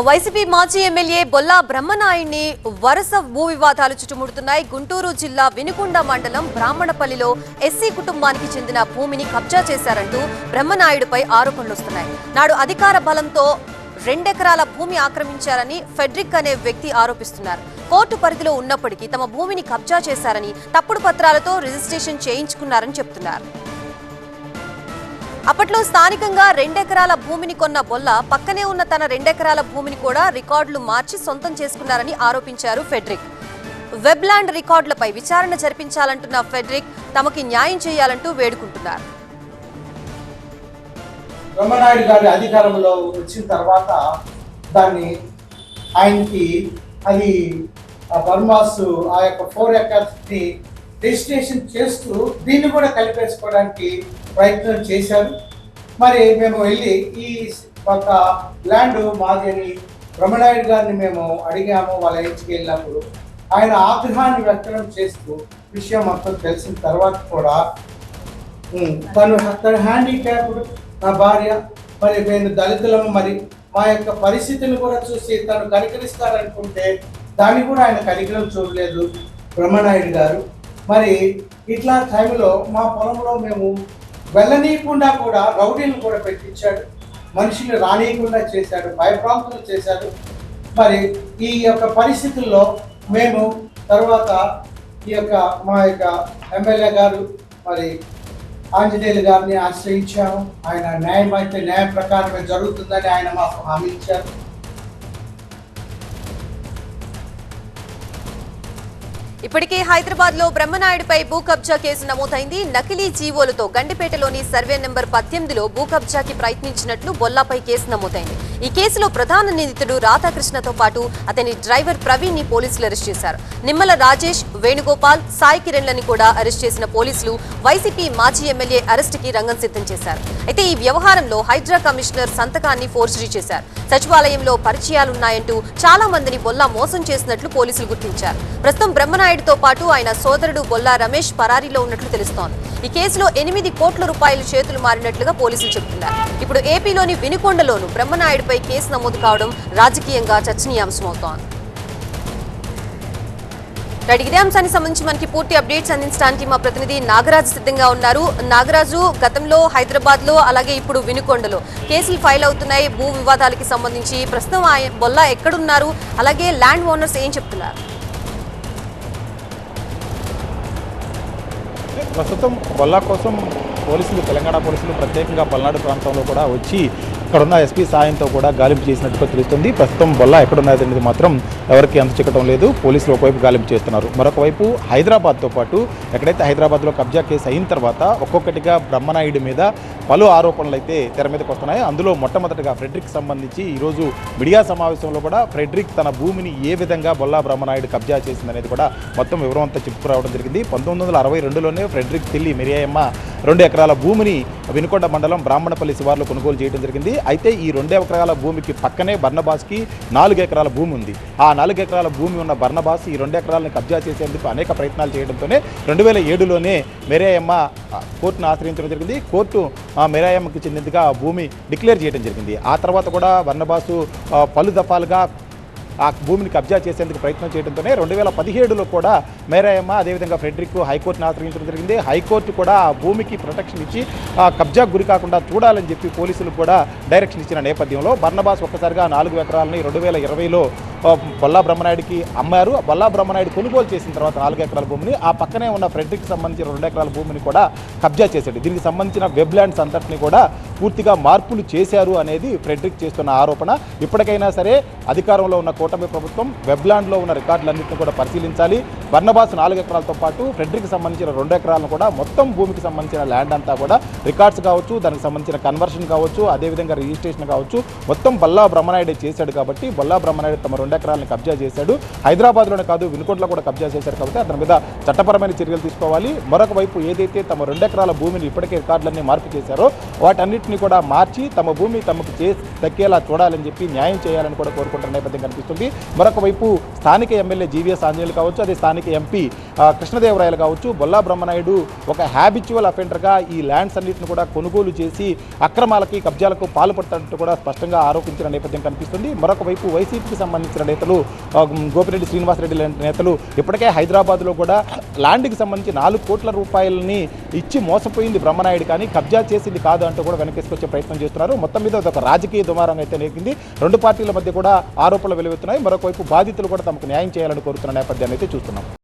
YCP మాజీ MLA Bolla బ్రహ్మనాయుడిని వరుస భూ వివాదాలు చుట్టుముడుతున్నాయి. గుంటూరు జిల్లా వినుకొండ మండలం బ్రాహ్మణపల్లిలో ఎస్సీ కుటుంబానికి చెందిన భూమిని కబ్జా చేశారంటూ బ్రహ్మనాయుడిపై ఆరోపణలు వస్తున్నాయి. నాడు అధికార బలంతో 2 ఎకరాల భూమి ఆక్రమించారని ఫెడ్రిక్ అనే వ్యక్తి ఆరోపిస్తున్నారు. కోర్టు పరిధిలో ఉన్నప్పటికీ తమ భూమిని కబ్జా చేశారని, తప్పుడు పత్రాలతో రిజిస్ట్రేషన్ చేయించుకున్నారని చెప్తున్నారు. అప్పట్లో స్థానికంగా 2 ఎకరాల భూమిని కొన్న బొల్ల పక్కనే ఉన్న తన 2 ఎకరాల భూమిని కూడా రికార్డులు మార్చి సొంతం చేసుకున్నారని ఆరోపించారు ఫెడ్రిక్. వెబ్లాండ్ రికార్డులపై విచారణ జరిపించాలంటున్న ఫెడ్రిక్ తమకి న్యాయం చేయాలంటూ వేడుకుంటున్నారు. బ్రహ్మనాయుడు గారి అధికారంలో వచ్చిన తర్వాత దాన్ని ఆయనకి అది బర్మాస్ ఆ యొక్క 4 ఎకర్స్ని రిజిస్ట్రేషన్ చేస్తూ దీన్ని కూడా కలిపేసుకోవడానికి ప్రయత్నం చేశారు. మరి మేము వెళ్ళి ఈ ఒక ల్యాండ్ మాది అని బ్రహ్మనాయుడు గారిని మేము అడిగాము. వాళ్ళ ఇంటికి వెళ్ళినప్పుడు ఆయన ఆగ్రహాన్ని వ్యక్తం చేస్తూ విషయం మొత్తం తెలిసిన తర్వాత కూడా తన హ్యాండిక్యాప్డ్ నా భార్య, మరి నేను దళితులము, మరి మా యొక్క పరిస్థితిని కూడా చూసి తను కనికరిస్తారనుకుంటే దాన్ని కూడా ఆయన కనికరం చూడలేదు బ్రహ్మనాయుడు గారు. మరి ఇట్లా టైంలో మా పొలంలో మేము వెళ్ళనీయకుండా కూడా రౌడీలను కూడా పెట్టించాడు, మనిషిని రానియకుండా చేశాడు, భయప్రాంతులు చేశాడు. మరి ఈ యొక్క పరిస్థితుల్లో మేము తర్వాత ఈ యొక్క మా యొక్క ఎమ్మెల్యే గారు మరి ఆంజనేయులు గారిని ఆశ్రయించాము. ఆయన న్యాయం అయితే న్యాయ ప్రకారమే జరుగుతుందని ఆయన మాకు హామీ ఇచ్చారు. ఇప్పటికే హైదరాబాద్ లో బ్రహ్మనాయుడిపై భూ కబ్జా కేసు నమోదైంది. నకిలీ జీవోలతో గండిపేటలోని సర్వే నెంబర్ 18లో భూ కబ్జాకి ప్రయత్నించినట్లు బొల్లాపై కేసు నమోదైంది. ఈ కేసులో ప్రధాన నిందితుడు రాధాకృష్ణతో పాటు అతని డ్రైవర్ ప్రవీణ్ ని పోలీసులు అరెస్ట్ చేశారు. నిమ్మల రాజేష్, వేణుగోపాల్, సాయి కిరణ్లని కూడా అరెస్ట్ చేసిన పోలీసులు వైసీపీ మాజీ ఎమ్మెల్యే అరెస్ట్ కి రంగం సిద్ధం చేశారు. అయితే ఈ వ్యవహారంలో హైడ్రా కమిషనర్ సంతకాన్ని ఫోర్జరీ చేశారు. సచివాలయంలో పరిచయాలున్నాయంటూ చాలా మందిని బొల్లా మోసం చేసినట్లు పోలీసులు గుర్తించారు. ప్రస్తుతం బ్రహ్మనాయుడితో పాటు ఆయన సోదరుడు బొల్లా రమేష్ పరారీలో ఉన్నట్లు తెలుస్తోంది. ఈ కేసులో 8 కోట్ల రూపాయలు చేతులు మారినట్లుగా పోలీసులు చెబుతున్నారు. ఇప్పుడు ఏపీలోని వినుకొండలోనూ బ్రహ్మనాయుడిపై కేసు నమోదు కావడం రాజకీయంగా చర్చనీయాంశమవుతోంది. ఇదే అంశానికి సంబంధించి మనకి పూర్తి అప్డేట్స్ అందించడానికి మా ప్రతినిధి నాగరాజు సిద్ధంగా ఉన్నారు. నాగరాజు, గతంలో హైదరాబాద్ లో అలాగే ఇప్పుడు వినుకొండలో కేసులు ఫైల్ అవుతున్నాయి భూ వివాదాలకి సంబంధించి. ప్రస్తుతం బొల్లా ఎక్కడున్నారు, అలాగే ల్యాండ్ ఓనర్స్ ఏం చెప్తున్నారు? ప్రస్తుతం బొల్లా కోసం పోలీసులు, తెలంగాణ పోలీసులు ప్రత్యేకంగా పల్నాడు ప్రాంతంలో కూడా వచ్చి ఇక్కడున్న ఎస్పీ సాయంతో కూడా గాలింపు చేసినట్టుగా తెలుస్తుంది. ప్రస్తుతం బొల్లా ఎక్కడున్నది అనేది మాత్రం ఎవరికి అంత చిక్కటం లేదు. పోలీసులు ఒకవైపు గాలింపు చేస్తున్నారు, మరొక వైపు హైదరాబాద్తో పాటు ఎక్కడైతే హైదరాబాద్లో కబ్జా కేసు అయిన తర్వాత ఒక్కొక్కటిగా బ్రహ్మనాయుడి మీద పలు ఆరోపణలు అయితే తెర మీదకి వస్తున్నాయి. అందులో మొట్టమొదటిగా ఫ్రెడ్రిక్ సంబంధించి ఈరోజు మీడియా సమావేశంలో కూడా ఫ్రెడ్రిక్ తన భూమిని ఏ విధంగా బొల్లా బ్రహ్మనాయుడు కబ్జా చేసిందనేది కూడా మొత్తం వివరం అంతా చెప్పుకురావడం జరిగింది. 1962లోనే ఫ్రెడ్రిక్ తిల్లి మిరియాయమ్మ 2 ఎకరాల భూమిని వినుకొండ మండలం బ్రాహ్మణపల్లి శివార్లో కొనుగోలు చేయడం జరిగింది. అయితే ఈ 2 ఎకరాల భూమికి పక్కనే బర్నబాస్కి 4 ఎకరాల భూమి ఉంది. ఆ 4 ఎకరాల భూమి ఉన్న బర్నబాస్ ఈ 2 ఎకరాలను కబ్జా చేసేందుకు అనేక ప్రయత్నాలు చేయడంతోనే 2007లోనే మిరియాయమ్మ కోర్టును ఆశ్రయించడం జరిగింది. కోర్టు మిరియాయమ్మకి చెందినదిగా భూమి డిక్లేర్ చేయడం జరిగింది. ఆ తర్వాత కూడా బర్నబాసు పలు దఫాలుగా ఆ భూమిని కబ్జా చేసేందుకు ప్రయత్నం చేయడంతోనే 2017లో కూడా మిరియాయమ్మ అదేవిధంగా ఫ్రెడ్రిక్ హైకోర్టును ఆశ్రయించడం జరిగింది. హైకోర్టు కూడా ఆ భూమికి ప్రొటెక్షన్ ఇచ్చి కబ్జా గురి కాకుండా చూడాలని చెప్పి పోలీసులు కూడా డైరెక్షన్ ఇచ్చిన నేపథ్యంలో బర్నబాస్ ఒక్కసారిగా 4 ఎకరాలని 2020లో బొల్లా బ్రహ్మనాయుడికి అమ్మారు. బొల్లా బ్రహ్మనాయుడు కొనుగోలు చేసిన తర్వాత 4 ఎకరాల భూమిని ఆ పక్కనే ఉన్న ఫ్రెడ్రిక్ సంబంధించిన 2 ఎకరాల భూమిని కూడా కబ్జా చేశాడు. దీనికి సంబంధించిన వెబ్ ల్యాండ్స్ అంతటిని కూడా పూర్తిగా మార్పులు చేశారు అనేది ఫ్రెడ్రిక్ చేస్తున్న ఆరోపణ. ఇప్పటికైనా సరే అధికారంలో ఉన్న కూటమి ప్రభుత్వం వెబ్లాండ్లో ఉన్న రికార్డులన్నింటినీ కూడా పరిశీలించాలి. బర్నబాస్ 4 ఎకరాలతో పాటు ఫ్రెడ్రిక్ సంబంధించిన 2 ఎకరాలను కూడా మొత్తం భూమికి సంబంధించిన ల్యాండ్ అంతా కూడా రికార్డ్స్ కావచ్చు, దానికి సంబంధించిన కన్వర్షన్ కావచ్చు, అదేవిధంగా రిజిస్ట్రేషన్ కావచ్చు, మొత్తం బొల్లా బ్రహ్మనాయుడే చేశాడు. కాబట్టి బొల్లా బ్రహ్మనాయుడు తమ 2 ఎకరాలను కబ్జా చేశాడు. హైదరాబాద్లోనే కాదు వినుకొండలో కూడా కబ్జా చేశారు. కాబట్టి అతని మీద చట్టపరమైన చర్యలు తీసుకోవాలి. మరొక వైపు ఏదైతే తమ 2 ఎకరాల భూమిని ఇప్పటికే రికార్డులన్నీ మార్పు చేశారో వాటన్నిటిని కూడా మార్చి తమ భూమి తమకు దక్కేలా చూడాలని చెప్పి న్యాయం చేయాలని కూడా కోరుకుంటున్న నేపథ్యం కనిపిస్తుంది. మరొక వైపు స్థానిక ఎమ్మెల్యే జీవీఎస్ ఆంజనేయులు కావచ్చు, అదే స్థానిక ఎంపీ కృష్ణదేవరాయలు కావచ్చు, బొల్లా బ్రహ్మనాయుడు ఒక హ్యాబిచువల్ అఫెండర్గా ఈ ల్యాండ్స్ అన్నింటిని కూడా కొనుగోలు చేసి అక్రమాలకి కబ్జాలకు పాల్పడుతున్నట్టు కూడా స్పష్టంగా ఆరోపించిన నేపథ్యం కనిపిస్తుంది. మరొక వైపు వైసీపీకి సంబంధించిన నేతలు గోపిరెడ్డి శ్రీనివాసరెడ్డి లాంటి నేతలు ఇప్పటికే హైదరాబాద్లో కూడా ల్యాండ్కి సంబంధించి 4 కోట్ల రూపాయలని ఇచ్చి మోసపోయింది బ్రహ్మనాయుడు కానీ కబ్జా చేసింది కాదు అంటూ కూడా వెనకేసుకొచ్చే ప్రయత్నం చేస్తున్నారు. మొత్తం మీద ఒక రాజకీయ దుమారం అయితే నేర్పింది. 2 పార్టీల మధ్య కూడా ఆరోపణలు వెలువెత్తున్నాయి. మరొక వైపు బాధితులు కూడా తమకు న్యాయం చేయాలని కోరుతున్న నేపథ్యాన్ని అయితే చూస్తున్నాం.